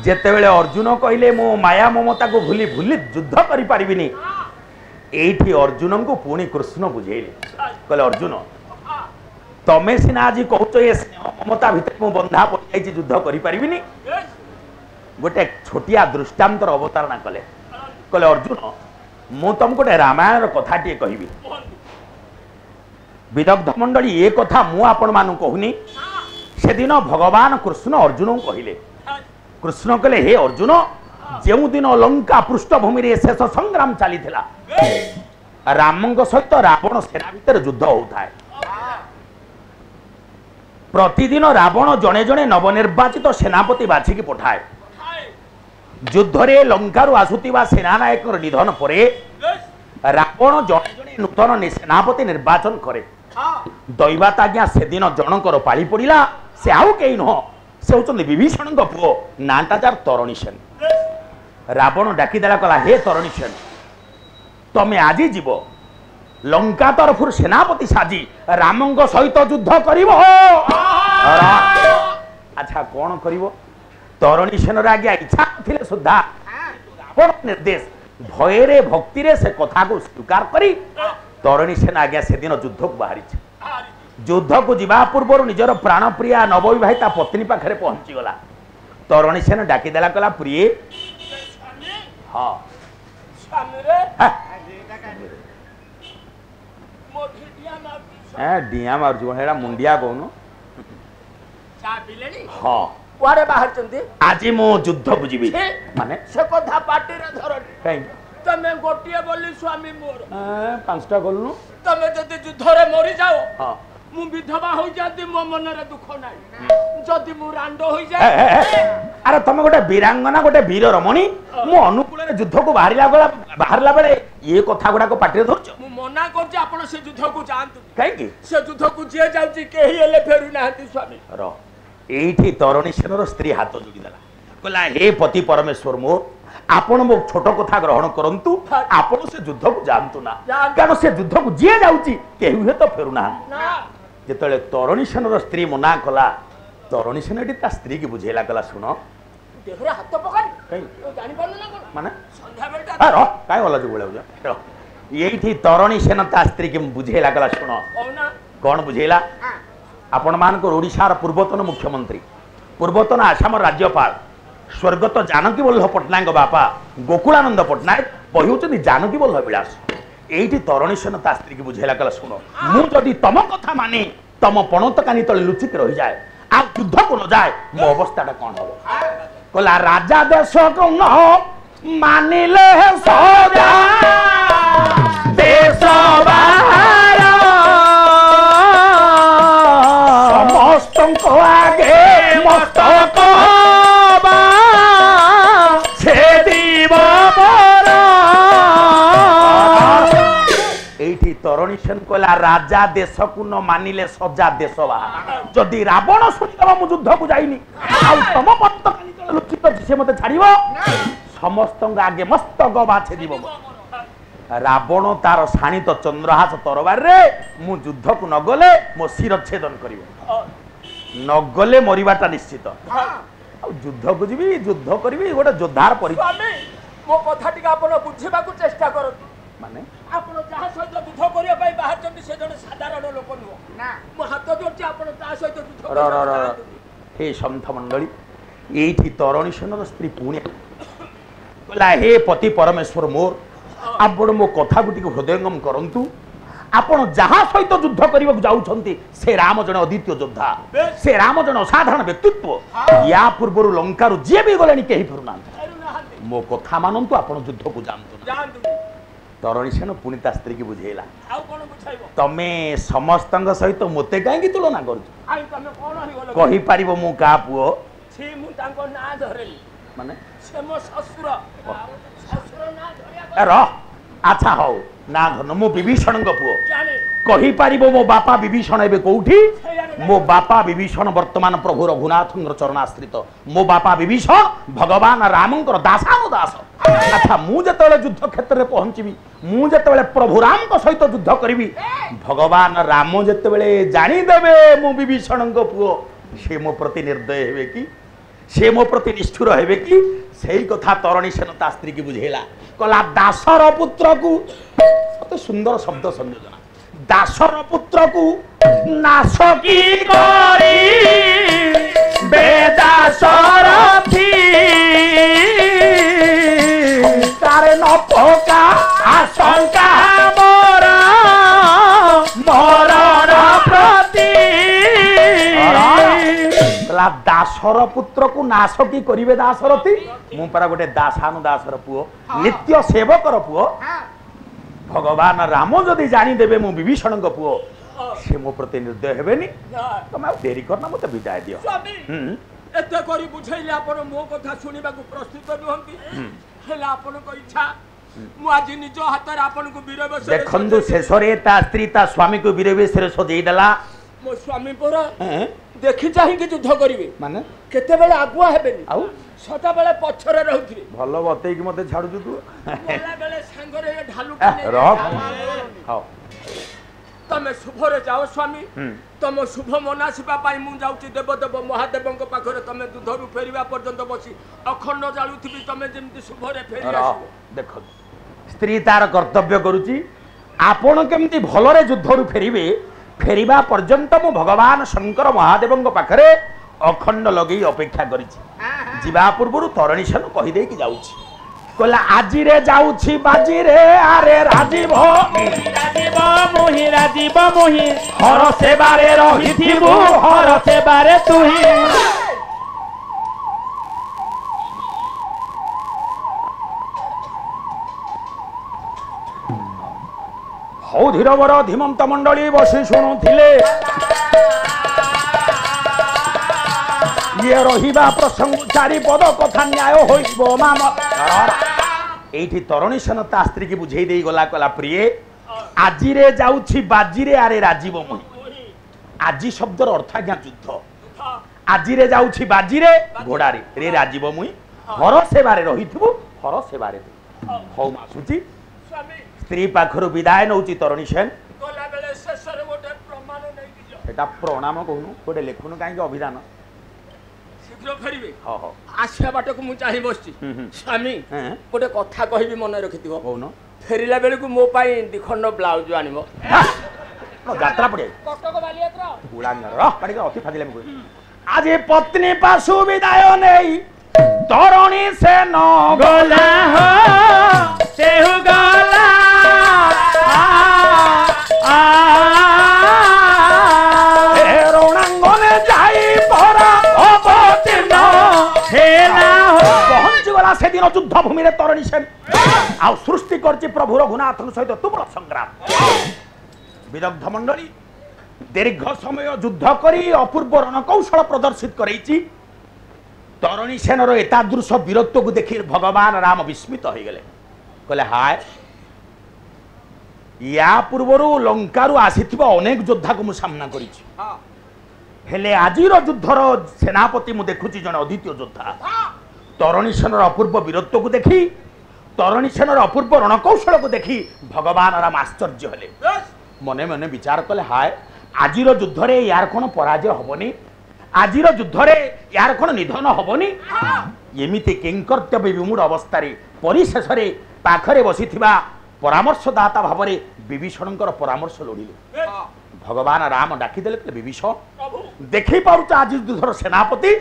जेतेबेले अर्जुन कहले मो माया ममता को भूली भूली युद्ध करि परिबिनी एठी अर्जुन को पुणी कृष्ण बुझेले कहले अर्जुन तमे सिना आज कहतो ए ममता भितर मो बंधा पड़ जाई युद्ध करि परिबिनी गोटे छोटिया दृष्टांतर अवतारणा कले कहले अर्जुन मु तुमको गोटे रामायण कथा टे कहबी विदग्ध मंडली ए कथा मु आपण मानु कहूनी से दिन भगवान कृष्ण अर्जुन को कहले कृष्ण कहले हे अर्जुन जो दिन लंका पृष्ठभूमि रे शेष संग्राम चली राम सहित रावण सेना भितर युद्ध होता है प्रतिदिन रावण जड़े जड़े नवनिर्वाचित सेनापति बाछिकी पठाए युद्ध रे लंकारु आसुतिबा सेनानायक निधन परे रावण जड़े जड़े नूतन सेनापति निर्वाचन करे दैवात आज्ञा से दिन जनकर पाली पड़ा से आउ कई नुह से होचंदी विभीषण पुओ नाटा जार तरुणी सेन रावण डाकीदेला कला हे तरुणी सेन तमे आज जीव लंका तरफ सेनापति साजी राम सहित युद्ध करिवो अच्छा कौन करिवो तरुणी सेन आज्ञा इच्छा थिले सुद्धा रावण निर्देश भयरे भक्ति से कथा को स्वीकार करी तरुणी सेन आज्ञा से दिन युद्ध को बाहरी युद्ध को जीवा पूर्व निजर प्राण प्रिया नवविवाहिता पत्नी पाखे पहुंची गला तरुणी सेन डाकीदेला कला प्रिय हाँ डिया मार मुंडिया कहून हाँ कुआरे बाहर चंदी आज मो युद्ध बुझी माने से कथा पार्टी रे धर कहीं तमे गोटिए बोली स्वामी मोर पांचटा गलनु तमे जदी युद्ध रे मरि जाओ हां मु विधवा हो जाती मो मन रे दुख नाही जदी मु रांडो हो जाए अरे तमे गोटे वीरांगना गोटे वीर रमणी मो अनुकूल रे युद्ध को बाहरला बेले ये कथा गुडा को पार्टी रे धरछ मु मना करछ आपण से युद्ध को जानतु काई की से युद्ध को जे जाउची केही एले फेरु नाहंती स्वामी रो एठी तरुणी सेनर स्त्री हाथ जोड़ी देला कहला हे पति परमेश्वर मोर आपण मो छोट कथा ग्रहण करंतु आपण से युद्ध को जानतु ना कारण से युद्ध को जे जाउची केहू हे तो फेरु ना जेतले तरुणी सेनर स्त्री मना कला तरुणी सेन एठी ता स्त्री की बुझेला कला सुनो देहरे हाथ पकड़ कई तो जानि पन ना कोन माने संध्या बेलटा रो काय होला जो बोले जा एठी तरुणी सेन ता स्त्री की बुझेला कला सुनो कौन बुझेला आपण मान को ओडिशार पूर्वतन मुख्यमंत्री पूर्वतन आसाम राज्यपाल स्वर्गत जानकी वल्लभ पट्टनायक बापा गोकुलानंद पट्टनायक कहउछन जानकी वल्लभ विलास एठी तरुणी सेन ता स्त्री की बुझेला कला सुनो मु जदी तम कथा माने तम पणत कानी तले लुचित रहि जाए आ युद्ध को न जाए मो अवस्थाटा कोन हो कहला राजा देश को न मानिले सजा देश बाहर समस्त आगे मस्तक तरुणी सेन कहला राजा देश को न मानिले सजा देश बाहर जदि रावण सुनिदबा मु युद्ध को जाइनी आ तम पत्त कानी लुचित से मते छाड़िबो समस्त आगे मस्तक बाछे दिबो रावण तार शाणित चंद्रहास तरबार रे मु युद्ध को न गले मो शिर छेदन करिवो न गले मरिबाटा निश्चित आ युद्ध को जीवी युद्ध करबी गोटे योद्धार परिचय मो कथा टिका आपण बुझिबा को चेष्टा करत माने आपण जहा सहित युद्ध करिया पई बाहर चंदी से जने साधारण लोक नुह ना मो हाथ जोड़ची आपण ता सहित युद्ध र हे संत मंडली एठी तरुणी सेनर स्त्री पुणे कहला हे पति परमेश्वर मोर आपण मो कथा गुटी हृदयंगम करंतु आपण जहा सहित युद्ध करबा जाउछंती से राम जने अद्वितीय योद्धा से राम जने असाधारण व्यक्तित्व या पूर्वरु लंका रु जे भी गलेनी केही फुरना मो कथा मानंतु आपण युद्ध को जानतु तरुणी सेन पुणी ता स्त्री की बुझेला तमे समस्तंग सहित मते काई तुलना कर कही पारिबो मु का पुओ छी मु तांको ना धरेली माने से मो ससुर ससुर ना धरिया र अच्छा हो ना धन मु विभीषण को पुओ कही पारिबो मो बापा विभीषण एबे कोउठी मो बापा विभीषण वर्तमान प्रभु रघुनाथंकर चरणाश्रित मो बापा विभीषण भगवान रामंकर दासानुदास अच्छा मु जतले युद्ध क्षेत्र रे पहुंचीबी मु जतले प्रभु राम को सहित युद्ध करिवि भगवान राम जतले जानी देबे मो विभीषण को पुओ से मो प्रति निर्दय हेबे कि से मो प्रति निष्ठुर हेबे कि सेई कथा तरुणी सेन ता स्त्री की बुझेला कहला दासर पुत्र को अति सुंदर शब्द संयोजन दासर पुत्र को नाश की करी बेदासर थी तारे न पोका आशंका मोर मरण प्रति दासर पुत्र को नाश की करिवे दासरथी मु परा गोटे दासानु दासर पुओ नित्य सेवकर पुओ भगवान राम जदि जानी देबे मु विभीषण को पुओ से मो प्रति निर्दय हेबेनी तमे देरी करना मते विदाय दियो स्वामी एते करी बुझैले आपण मो कथा सुनिबा को प्रस्तुत नहंती हेला आपण को इच्छा मु आज निज हाथ आपण को वीरवेश देखंदु शेषरे ता स्त्री ता स्वामी को वीरवेश रे सजेई देला मो स्वामी पर देखि चाहि के युद्ध करिवे माने केते बेले आगुआ हेबेनी आउ सदा बेले पछरे रहउथिबे भलो बतई कि मते छाडु तू बोला बेले संगरे ढालू रह हां तमे शुभरे जाओ स्वामी तम शुभ मनासिबा पाई मु जाउची देवदेव महादेवଙ୍କ पाखरे तमे दुधरु फेरिबा पर्यंत बसी अखंड जालुथिबी तमे जेमति शुभरे फेरि आसीबो देखो स्त्री तार कर्तव्य करूची आपण केमती भलरे युद्धरु फेरिबे फेरिबा पर्यंत मु भगवान शंकर महादेवଙ୍କ पाखरे अखंड लगेई अपेक्षा करिछि जीवा पूर्वरु तरुणी सेन कहि देई कि जाउछि कहला आजी रे जाउछि बाजी रे आरे राजीव मोहि हर सेबारे रहिथिबु हर सेबारे तुही हौ धीरवर धीमंत मंडली बसी शुणुथिले ये रहिबा प्रसंग चारि पद कथा न्याय होइबो मामला एठी तरुणी सेन ता स्त्री की बुझेई देई गला कला प्रिय आजी रे जाउछि बाजी रे आरे राजीव मोहि आजी शब्दर अर्थ आज्ञा युद्ध आजी रे जाउछि बाजी रे घोड़ा रे राजीव मोहि हर सेबारे रहिथिबु हर सेबारे हौ मासुची स्त्री पाखरु विदाय नउछि तरुणी सेन गला बेले शेषरे गोटे प्रमाण नै दिजो एटा प्रणाम कहनु गोटे लेखुनु काई अभिधान शीघ्र फेरिबे हो हो आसिया बाटक मु चाहि बसछि स्वामी गोटे कथा कहिबी मन रखिथिबो कहनु फेरिला बेले को मो पाई दिखंड ब्लाउज आनिबो यात्रा पड़े कटक बालियात्रा गुलांगर रह पड़ेगा अति फाजिले में आज पत्नी पासु विदाय नहीं तरुणी से न गला हो सेहु गला रोणांगने जाई परा अवतीर्ण हेला हो पहुंच गला से दिन युद्ध भूमि रे तरुणी सेन आ सृष्टि करछि प्रभु रघुनाथ सहित तुमर संग्राम विदग्ध मंडली दीर्घ समय युद्ध करी अपूर्व रणकौशल प्रदर्शित करैछि तरुणी सेनर एतादृश वीरत्व को देखि भगवान राम विस्मित हो गले कहले हाय या पूर्वरु लंकारु आसीथिबा अनेक योद्धा को मु सामना करिछि हेले आजिर युद्धर सेनापति मु देखुछि जने अद्वितीय योद्धा तरुणी सेनर अपूर्व वीरत्व को देखि तरुणी सेनर अपूर्व रणकौशल को देखि भगवान राम आश्चर्य हेले मने मने विचार कले हाय आजिर युद्ध रे यार कोन पराजय होबनी आजिर युद्ध रे यार कोन निधन होबनी एमिति किंकर्तव्य विमूढ़ अवस्था रे परिशेष रे पाखरे बसिथिबा परामर्शदाता भावरे विभीषणकर परामर्श लोडिले भगवान राम डाकी देले विभीषण देखि पाउछ आज युद्धर सेनापति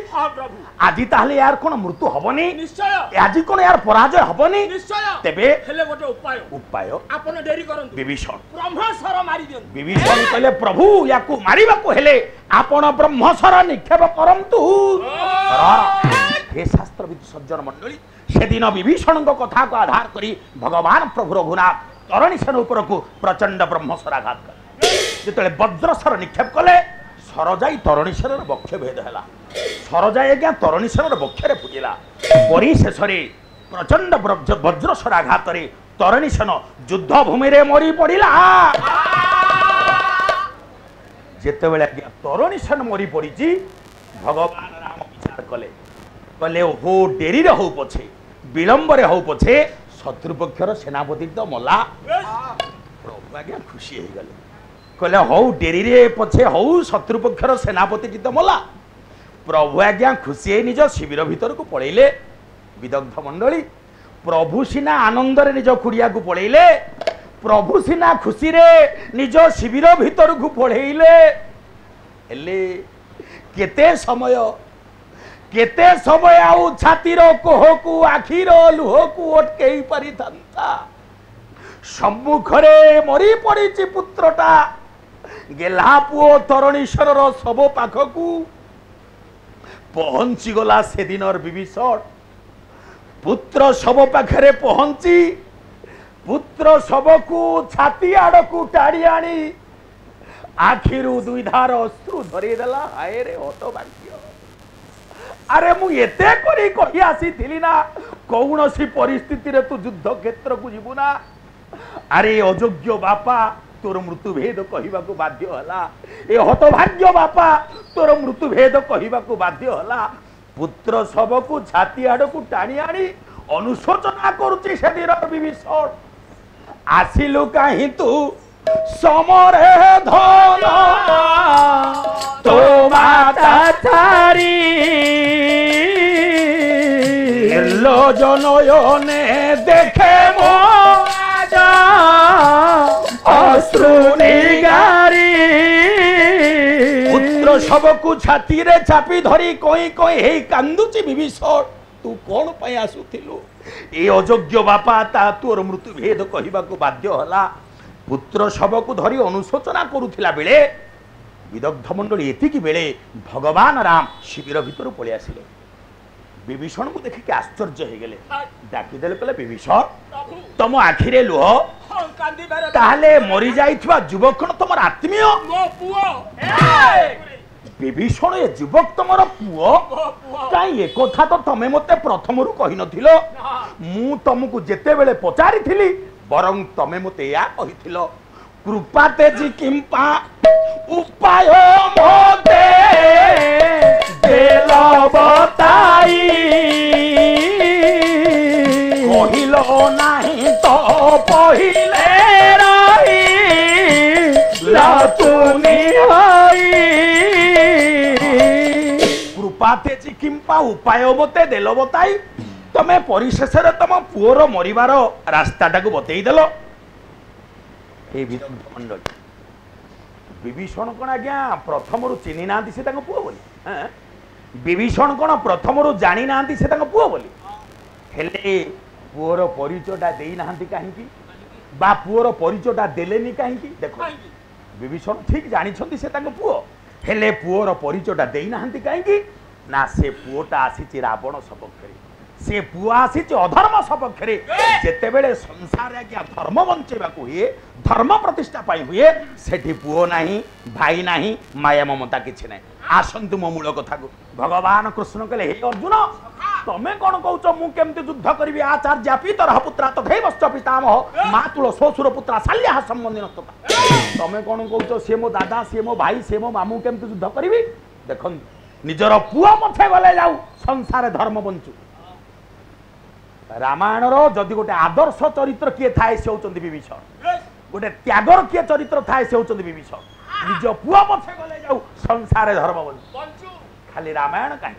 आज ताहले यार कोन मृत्यु होबनी निश्चय आज कोन यार पराजय होबनी निश्चय तेबे हेले गोटे उपाय आपण देरी करंतु विभीषण ब्रह्मस्वर मारी दियौ विभीषण कहले प्रभु याकू मारिबाकू हेले आपण ब्रह्मस्वर निक्षेप करंतु हे शास्त्रविद सज्जन मंडली सेदिन विभीषण कथा को आधार करी भगवान प्रभु रघुनाथ तरुणी सेन उपर को प्रचंड ब्रह्मस्वराघात कले जिते वज्रस्वर निक्षेप कले सरजाई तरुणी सेनर बक्ष भेद है सरजाई आज्ञा तरुणी सेनर बक्षरे फुटिला परिशेष प्रचंड वज्रस्वराघात तरुणी सेन युद्ध भूमि रे मरी पड़ा जिते बड़े तरुणी सेन मरी पड़ी भगवान राम विचार कले कले हो डेरी रे हो पछे विलंब रे हो पछे शत्रुपक्षर सेनापति तो मला प्रभु आज्ञा खुशी हो गले कहले हौ डेरी रे पछे हौ शत्रुपक्षर सेनापति तो मला प्रभु आज्ञा खुशी निज शिविर भीतर को पलैले विदग्ध मंडली प्रभु सीना आनंद रे निज कुड़िया को पलैले प्रभु सीना खुशी रे निज शिविर भीतर को पलैले हेले केते समय आउ छातीर कोह को आखिर लुह को अटकई पारि थांता सम्मुखरे मरी पड़ी पुत्रटा गेला पुओ तरणीश्वर सब पाखकू पहुंची गला से दिनर विभीषण पुत्र सब पाखरे पहुंची पुत्र सब को छाती आड़ को टाड़ी आनी आखिरु दुई धार अश्रु धरी देला हाय रे हतभाग्य अरे मु एते करी कहि आसी थिली ना कौनसी परिस्थिति रे तू युद्ध क्षेत्र को जीवु ना अरे अयोग्य बापा तोर मृत्यु भेद कहवा को बाध्य हला ए हतभाग्य बापा तोर मृत्यु भेद कहवा को बाध्य हला पुत्र सब को छाती आड़ को टाणी आनी अनुशोचना करुची से दिन विभीषण आसिलु कहीं तू समरे धन तो माता थारी लो जनयने देखे मो पुत्र सबको छाती रे चापी धरी कोई कोई हे कांदुची विभीषण तू कौन पाई आसुथिलु ए अयोग्य बापा ता तोर मृत्यु भेद कहवा को बाध्य हला पुत्र सबको धरी अनुशोचना करुथिला बेले विदग्ध मंडली एतिकी बेले भगवान राम शिविर भीतर पळि आसिले विभीषण को देखिक आश्चर्य हो गले डाकिदेले कहले विभीषण तुम आखिरे लुह ताहले मरी जाइथिबा युवक कोन तमर आत्मीय मो पुओ विभीषण ए युवक तमर पुओ काई ए कथा तो तमे मते प्रथमरु कहि नथिलो मु तुमको जेते बेले पचारि थिली बरं तमे मते या कहिथिलो कृपा तेजी किंपा उपाय मोते देल बताई कहिलो नाही तो पहिले रही लातुनी होई कृपा तेजी किंपा उपाय मते देल बताई तमे परिशेष रे तम पुओर मरिबार रास्ताटा को बतई देलो हे विदग्ध मंडल विभीषण कौन आज्ञा प्रथम चिन्ह ना से पुओ बोली विभीषण कौन प्रथम जानी ना से पुओ बोली हेले पुओर परिचयटा देई नाहांती काहींकी बा पुओर परिचयटा देलेनी काहींकी देखो विभीषण ठीक जानी से पुओ हेले पुओर परिचयटा देई नाहांती काहींकी ना से पुओटा आसी रावण सपक्ष से पुआ आसी अधर्म सपक्ष जेते बेले संसार आज्ञा धर्म बंचेबा हुए धर्म प्रतिष्ठा पाई हुए सेठी पुओ नाही भाई नाही माया ममता किछि नाही आसंतु मो मूल कथा को भगवान कृष्ण कहले हे अर्जुन तमे कोन कहउछ मु केमते युद्ध करबी आचार्य पितर पुत्रा तथैवश्च पितामह मातुल ससुर पुत्रा साल्या संबंधी नस्तता तमे कोन कहउछ से मो दादा से मो भाई से मो मामू केमते युद्ध करबी देखन निजर पुओ मथे गले जाऊ संसार धर्म बंचू रामायण जदि गोटे आदर्श चरित्र किए थाए से होचंदी विभीषण गोटे त्यागर किए चरित्र थाए से होचंदी विभीषण निज पुआ पछे गले जाऊ संसार धर्म बंचू खाली रामायण कहीं